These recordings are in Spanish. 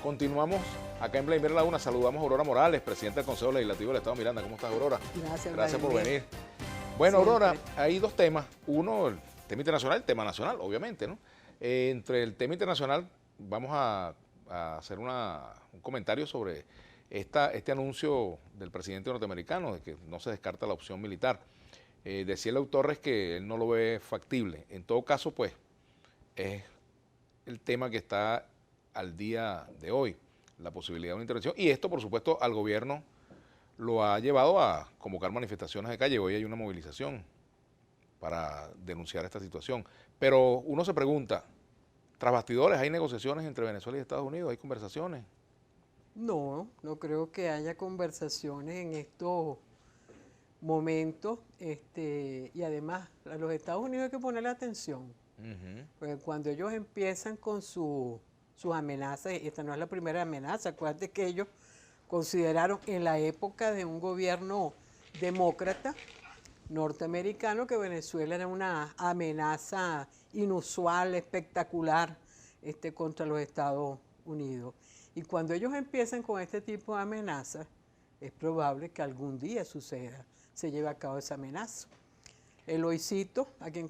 Continuamos acá en Vladimir Laguna. Saludamos a Aurora Morales, presidenta del Consejo Legislativo del Estado Miranda. ¿Cómo estás, Aurora? Gracias por venir. Bueno, siempre. Aurora, hay dos temas. Uno, el tema internacional, el tema nacional, obviamente, ¿no? Entre el tema internacional, vamos a hacer un comentario sobre este anuncio del presidente norteamericano de que no se descarta la opción militar. Decía Leo Torres que él no lo ve factible. En todo caso, pues, es el tema que está al día de hoy, la posibilidad de una intervención. Y esto, por supuesto, al gobierno lo ha llevado a convocar manifestaciones de calle. Hoy hay una movilización para denunciar esta situación. Pero uno se pregunta, tras bastidores, ¿hay negociaciones entre Venezuela y Estados Unidos? ¿Hay conversaciones? No, no creo que haya conversaciones en estos momentos. Y además, a los Estados Unidos hay que ponerle atención. Porque cuando ellos empiezan con sus amenazas, esta no es la primera amenaza, acuérdate que ellos consideraron en la época de un gobierno demócrata norteamericano que Venezuela era una amenaza inusual, espectacular contra los Estados Unidos. Y cuando ellos empiezan con este tipo de amenazas, es probable que algún día suceda, se lleve a cabo esa amenaza. Eloícito, a quien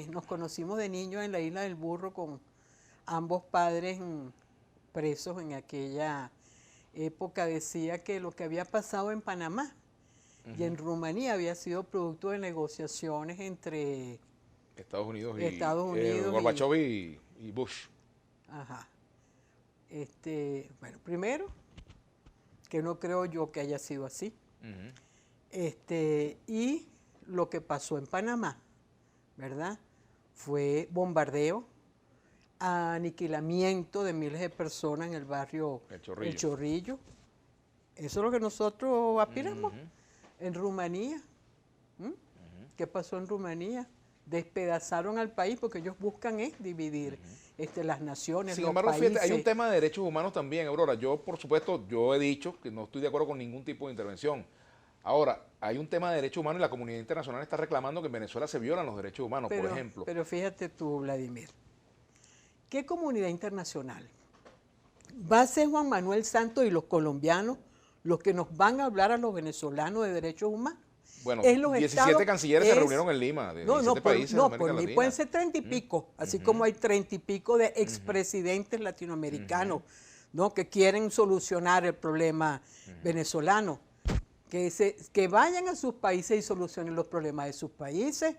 nos conocimos de niños en la Isla del Burro con ambos padres presos en aquella época, decía que lo que había pasado en Panamá y en Rumanía había sido producto de negociaciones entre Estados Unidos y Gorbachev y Bush. Ajá. Bueno, primero, que no creo yo que haya sido así. Y lo que pasó en Panamá, ¿verdad? Fue bombardeo, aniquilamiento de miles de personas en el barrio El Chorrillo. Eso es lo que nosotros aspiramos. En Rumanía, ¿qué pasó en Rumanía? Despedazaron al país porque ellos buscan dividir las naciones, Sin los embargo, países. fíjate, hay un tema de derechos humanos también, Aurora. Yo, por supuesto, yo he dicho que no estoy de acuerdo con ningún tipo de intervención. Ahora, hay un tema de derechos humanos y la comunidad internacional está reclamando que en Venezuela se violan los derechos humanos, por ejemplo. Pero fíjate tú, Vladimir, ¿qué comunidad internacional? ¿Va a ser Juan Manuel Santos y los colombianos los que nos van a hablar a los venezolanos de derechos humanos? Bueno, 17 cancilleres se reunieron en Lima, de 17 países de América Latina. Pueden ser 30 y pico, así como hay 30 y pico de expresidentes latinoamericanos, ¿no? Que quieren solucionar el problema venezolano. Que vayan a sus países y solucionen los problemas de sus países.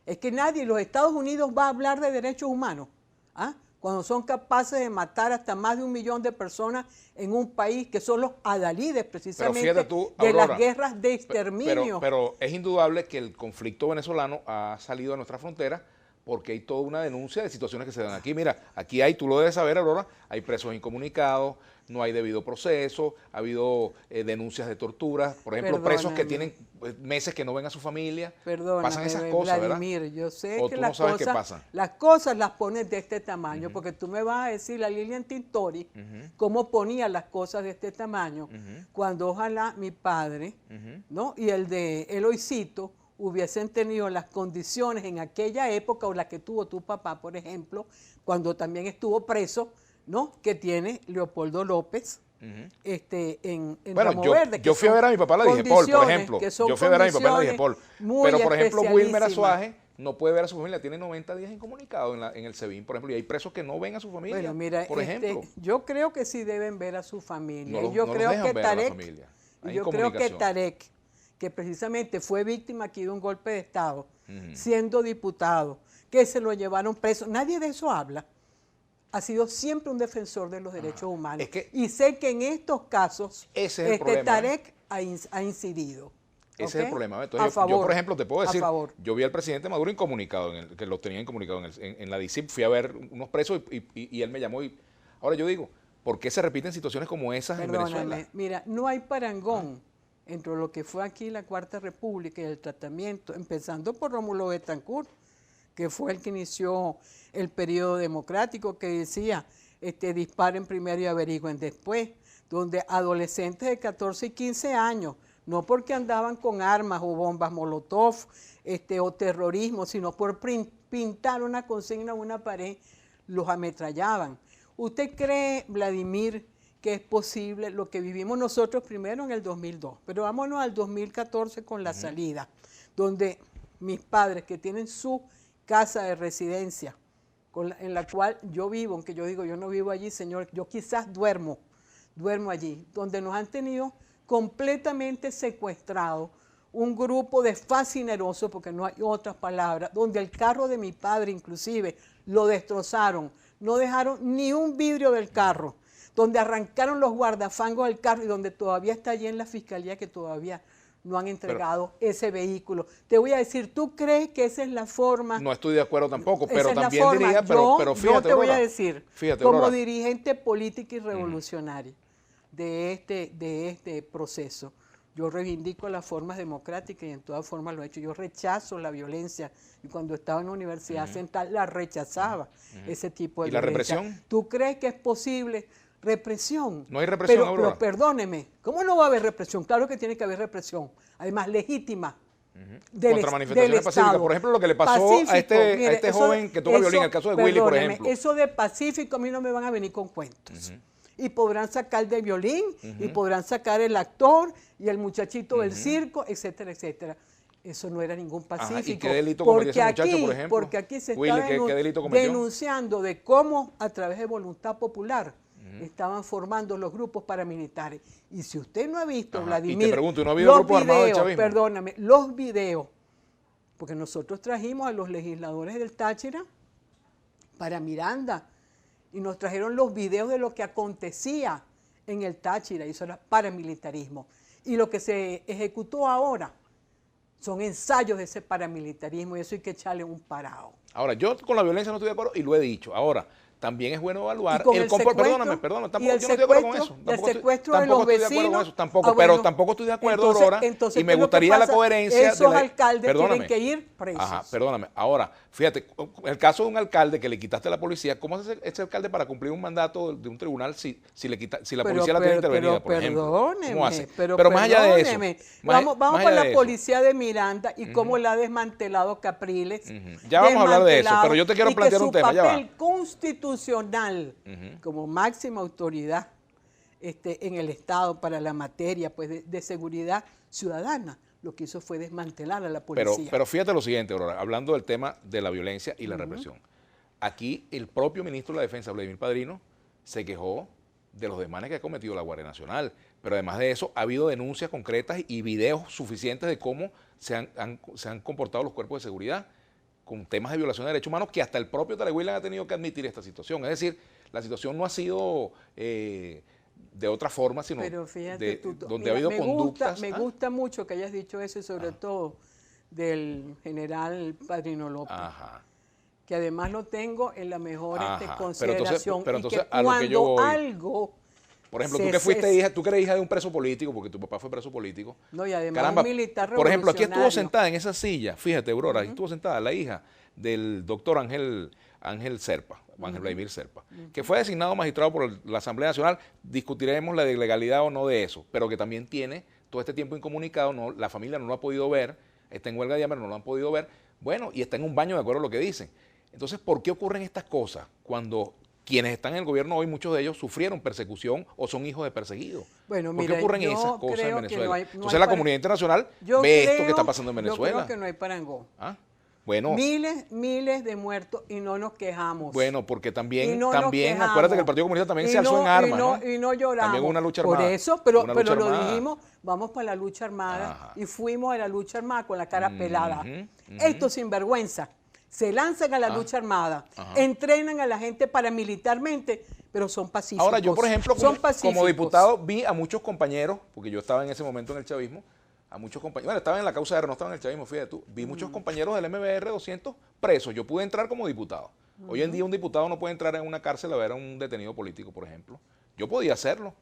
Es que nadie, los Estados Unidos va a hablar de derechos humanos, cuando son capaces de matar hasta más de 1 millón de personas en un país que son los adalides precisamente tú, de Aurora, las guerras de exterminio. Pero es indudable que el conflicto venezolano ha salido a nuestra frontera porque hay toda una denuncia de situaciones que se dan aquí. Mira, aquí hay, tú lo debes saber, Aurora, hay presos incomunicados, no hay debido proceso, ha habido denuncias de tortura, por ejemplo, presos que tienen meses que no ven a su familia. Pasan esas cosas, Vladimir, ¿verdad? Yo sé que las cosas las pones de este tamaño, porque tú me vas a decir, la Lilian Tintori, cómo ponía las cosas de este tamaño, cuando ojalá mi padre, ¿no? Y el de Eloícito hubiesen tenido las condiciones en aquella época o las que tuvo tu papá, por ejemplo, cuando también estuvo preso, ¿no? Que tiene Leopoldo López en Ramo Verde. Yo fui a ver a mi papá la Digepol, por ejemplo. Yo fui a ver a mi papá la Digepol. Pero, por ejemplo, Wilmer Azuaje no puede ver a su familia, tiene 90 días incomunicado en el SEBIN, por ejemplo, y hay presos que no ven a su familia, bueno, mira, por ejemplo. Yo creo que sí deben ver a su familia. Yo creo que Tarek, que precisamente fue víctima aquí de un golpe de Estado, siendo diputado, que se lo llevaron preso, nadie de eso habla. Ha sido siempre un defensor de los derechos humanos. Y sé que en estos casos Tarek ha incidido. Ese es el problema. Entonces, yo, por ejemplo, te puedo decir, yo vi al presidente Maduro incomunicado, que lo tenía incomunicado en la DICIP, fui a ver unos presos y él me llamó. Ahora yo digo, ¿por qué se repiten situaciones como esas en Venezuela? Mira, no hay parangón entre lo que fue aquí la Cuarta República y el tratamiento, empezando por Rómulo Betancourt, que fue el que inició el periodo democrático, que decía, disparen primero y averigüen después, donde adolescentes de 14 y 15 años, no porque andaban con armas o bombas molotov o terrorismo, sino por pintar una consigna en una pared, los ametrallaban. ¿Usted cree, Vladimir, que es posible lo que vivimos nosotros primero en el 2002? Pero vámonos al 2014 con la salida, donde mis padres que tienen su casa de residencia, en la cual yo vivo, aunque yo digo, yo no vivo allí, señor, yo quizás duermo allí, donde nos han tenido completamente secuestrados, un grupo de fascinerosos, porque no hay otras palabras, donde el carro de mi padre inclusive lo destrozaron, no dejaron ni un vidrio del carro, donde arrancaron los guardafangos del carro y donde todavía está allí en la fiscalía que todavía no han entregado ese vehículo. Te voy a decir, ¿tú crees que esa es la forma? No estoy de acuerdo tampoco, pero esa también diría, pero fíjate, yo te voy Aurora, a decir, fíjate, como Aurora, dirigente político y revolucionario de este proceso, yo reivindico las formas democráticas y en todas formas lo he hecho. Yo rechazo la violencia y cuando estaba en la Universidad Central la rechazaba, ese tipo de ¿Y la violencia. represión? ¿Tú crees que es posible? Represión. No hay represión, Aurora. Pero perdóneme, ¿cómo no va a haber represión? Claro que tiene que haber represión, además legítima. Contra manifestaciones pacíficas. Por ejemplo, lo que le pasó a este joven que toca violín, el caso de Willy, por ejemplo. Eso de pacífico a mí no me van a venir con cuentos. Y podrán sacar de violín, y podrán sacar el actor y el muchachito del circo, etcétera, etcétera. Eso no era ningún pacífico. ¿Y qué delito cometió ese muchacho, por ejemplo? Porque aquí se Willy, está ¿qué delito cometió? denunciando de cómo a través de voluntad popular estaban formando los grupos paramilitares. Y si usted no ha visto, Vladimir, y te pregunto, ¿no ha habido grupos armados del chavismo? Perdóname, los videos, porque nosotros trajimos a los legisladores del Táchira para Miranda y nos trajeron los videos de lo que acontecía en el Táchira, y eso era paramilitarismo. Y lo que se ejecutó ahora son ensayos de ese paramilitarismo y eso hay que echarle un parado. Ahora, yo con la violencia no estoy de acuerdo y lo he dicho. Ahora, también es bueno evaluar el comportamiento. Perdóname, tampoco yo no estoy de acuerdo con eso. El secuestro de los vecinos. Pero tampoco estoy de acuerdo, Aurora, y me gustaría la coherencia. Esos alcaldes tienen que ir presos. Ajá, perdóname. Ahora, fíjate, el caso de un alcalde que le quitaste a la policía, ¿cómo hace ese alcalde para cumplir un mandato de un tribunal si la policía la tiene intervenida, por ejemplo? ¿Cómo hace? Pero más allá de eso. Vamos con la policía de Miranda y cómo la ha desmantelado Capriles. Ya vamos a hablar de eso, pero yo te quiero plantear un tema. Ya va. El constitucional como máxima autoridad en el Estado para la materia pues, de seguridad ciudadana, lo que hizo fue desmantelar a la policía. Pero fíjate lo siguiente, Aurora, hablando del tema de la violencia y la represión. Aquí el propio ministro de la Defensa, Vladimir Padrino, se quejó de los desmanes que ha cometido la Guardia Nacional, pero además de eso ha habido denuncias concretas y videos suficientes de cómo se han comportado los cuerpos de seguridad con temas de violación de derechos humanos que hasta el propio Telehuila ha tenido que admitir esta situación. Es decir, la situación no ha sido de otra forma, sino pero fíjate, donde ha habido conductas. Me gusta mucho que hayas dicho eso y sobre todo del general Padrino López, que además lo tengo en la mejor consideración. Pero entonces, y que cuando algo... Por ejemplo, tú que fuiste hija, tú que eres hija de un preso político, porque tu papá fue preso político. No, y además un militar revolucionario. Por ejemplo, aquí estuvo sentada en esa silla, fíjate, Aurora, aquí estuvo sentada la hija del doctor Ángel Serpa, Ángel Vladimir Serpa, que fue designado magistrado por la Asamblea Nacional. Discutiremos la legalidad o no de eso, pero que también tiene todo este tiempo incomunicado, la familia no lo ha podido ver, está en huelga de hambre, no lo han podido ver, bueno, y está en un baño de acuerdo a lo que dicen. Entonces, ¿por qué ocurren estas cosas cuando quienes están en el gobierno hoy, muchos de ellos sufrieron persecución o son hijos de perseguidos? Bueno, ¿por qué ocurren esas cosas en Venezuela? Entonces la comunidad internacional ve esto que está pasando en Venezuela. Yo creo que no hay parangón. Bueno, miles de muertos y no nos quejamos. Bueno, porque también acuérdate que el Partido Comunista también se alzó en armas, y no lloramos. También hubo una lucha armada. Por eso, pero lo dijimos, vamos para la lucha armada y fuimos a la lucha armada con la cara pelada. Estos sinvergüenza se lanzan a la lucha armada, entrenan a la gente paramilitarmente, pero son pacíficos. Ahora, yo, por ejemplo, como diputado, vi a muchos compañeros, porque yo estaba en ese momento en el chavismo, a muchos compañeros, bueno, estaba en la causa R, no estaba en el chavismo, fíjate tú, vi muchos compañeros del MBR 200 presos, yo pude entrar como diputado. Hoy en día un diputado no puede entrar en una cárcel a ver a un detenido político, por ejemplo. Yo podía hacerlo.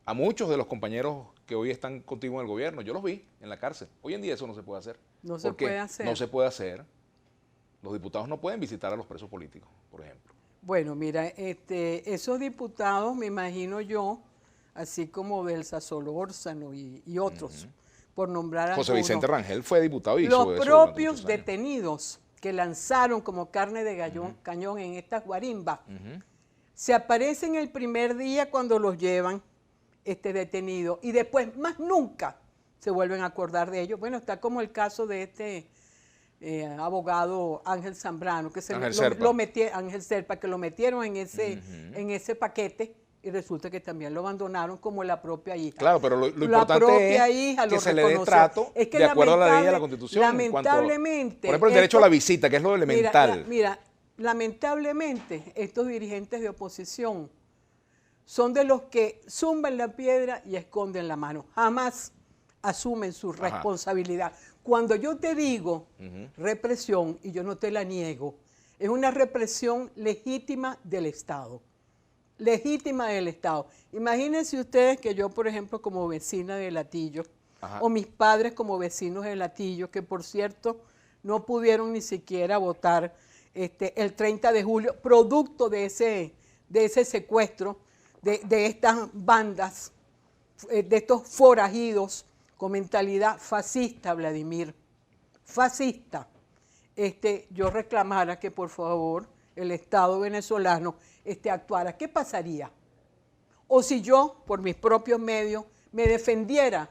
A muchos de los compañeros que hoy están contigo en el gobierno, yo los vi en la cárcel. Hoy en día eso no se puede hacer. No se puede hacer. No se puede hacer. Los diputados no pueden visitar a los presos políticos, por ejemplo. Bueno, mira, esos diputados, me imagino yo, así como Belsa Solórzano y otros, por nombrar a José Vicente Rangel fue diputado y los propios detenidos que lanzaron como carne de cañón en estas guarimbas, se aparecen el primer día cuando los llevan detenidos y después más nunca se vuelven a acordar de ellos. Bueno, está como el caso de abogado Ángel Zambrano, que Ángel Serpa, que lo metieron en ese paquete y resulta que también lo abandonaron como la propia hija. Claro, pero lo importante es que se le dé trato de acuerdo a la ley y a la Constitución. Lamentablemente. Por ejemplo, el derecho a la visita, que es lo elemental. Mira, lamentablemente estos dirigentes de oposición son de los que zumban la piedra y esconden la mano. Jamás asumen su responsabilidad. Cuando yo te digo represión, y yo no te la niego, es una represión legítima del Estado. Legítima del Estado. Imagínense ustedes que yo, por ejemplo, como vecina de Latillo, o mis padres como vecinos de Latillo, que por cierto no pudieron ni siquiera votar el 30 de julio, producto de ese secuestro de estas bandas, de estos forajidos con mentalidad fascista, Vladimir, fascista. Yo reclamara que por favor el Estado venezolano actuara. ¿Qué pasaría? O si yo, por mis propios medios, me defendiera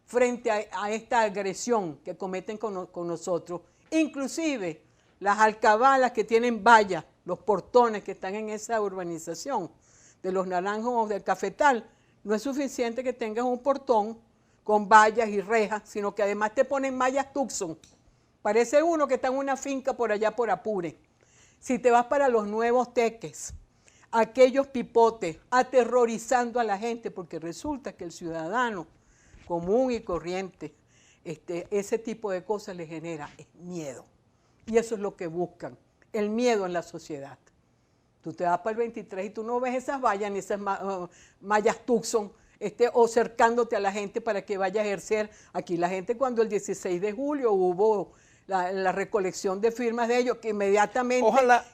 frente a esta agresión que cometen con nosotros, inclusive las alcabalas que tienen vallas, los portones que están en esa urbanización de los Naranjos o del Cafetal, no es suficiente que tengas un portón con vallas y rejas, sino que además te ponen mallas Tucson. Parece uno que está en una finca por allá por Apure. Si te vas para los Nuevos Teques, aquellos pipotes aterrorizando a la gente, porque resulta que el ciudadano común y corriente, ese tipo de cosas le genera miedo. Y eso es lo que buscan, el miedo en la sociedad. Tú te vas para el 23 y tú no ves esas vallas ni esas mallas Tucson o cercándote a la gente para que vaya a ejercer. Aquí la gente, cuando el 16 de julio hubo la recolección de firmas de ellos, que inmediatamente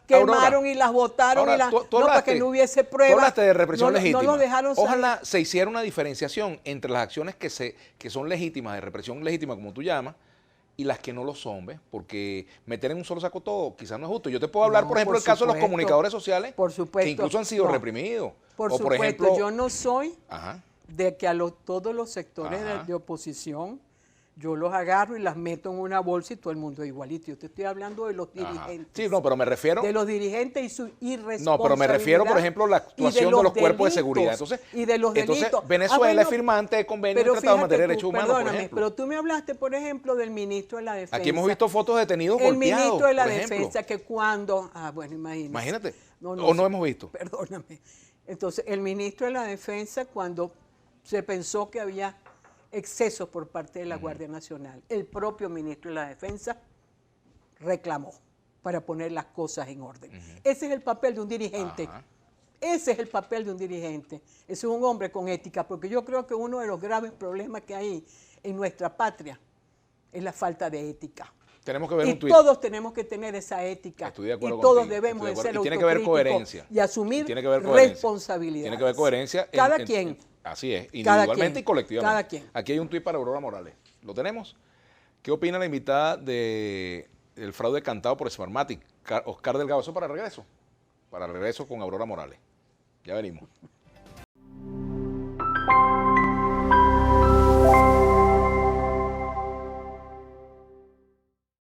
quemaron, Aurora, y las votaron, para que no hubiese pruebas. Tú hablaste de represión legítima. No los dejaron Ojalá se hiciera una diferenciación entre las acciones que son legítimas, de represión legítima, como tú llamas, y las que no lo son, ¿ves? Porque meter en un solo saco todo quizás no es justo. Yo te puedo hablar, por ejemplo, del caso de los comunicadores sociales, que incluso han sido reprimidos. Por supuesto, yo no soy de que todos los sectores de oposición yo los agarro y las meto en una bolsa y todo el mundo es igualito. Yo te estoy hablando de los dirigentes. Sí, no, pero me refiero... De los dirigentes y su irresponsabilidad. No, pero me refiero, por ejemplo, a la actuación de los cuerpos de seguridad. Entonces, Venezuela es firmante de convenio de Tratado en materia de derechos humanos, por ejemplo. Pero tú me hablaste, por ejemplo, del ministro de la Defensa. Aquí hemos visto fotos de detenidos golpeados, el ministro de la Defensa, que cuando... bueno, imagínate. No hemos visto. Perdóname. Entonces, el ministro de la Defensa, cuando se pensó que había excesos por parte de la Guardia Nacional, el propio ministro de la Defensa reclamó para poner las cosas en orden. Ese es el papel de un dirigente. Ese es el papel de un dirigente. Ese es un hombre con ética, porque yo creo que uno de los graves problemas que hay en nuestra patria es la falta de ética. Tenemos que ver un tuit. Todos tenemos que tener esa ética. Estoy de acuerdo y todos contigo. debemos de ser tiene que haber coherencia. Y asumir responsabilidades. Tiene que haber coherencia. Cada quien. Así es, individualmente y colectivamente. Cada quien. Aquí hay un tuit para Aurora Morales. ¿Lo tenemos? ¿Qué opina la invitada del fraude cantado por Smartmatic, Oscar Delgado? Eso para regreso. Para regreso con Aurora Morales. Ya venimos.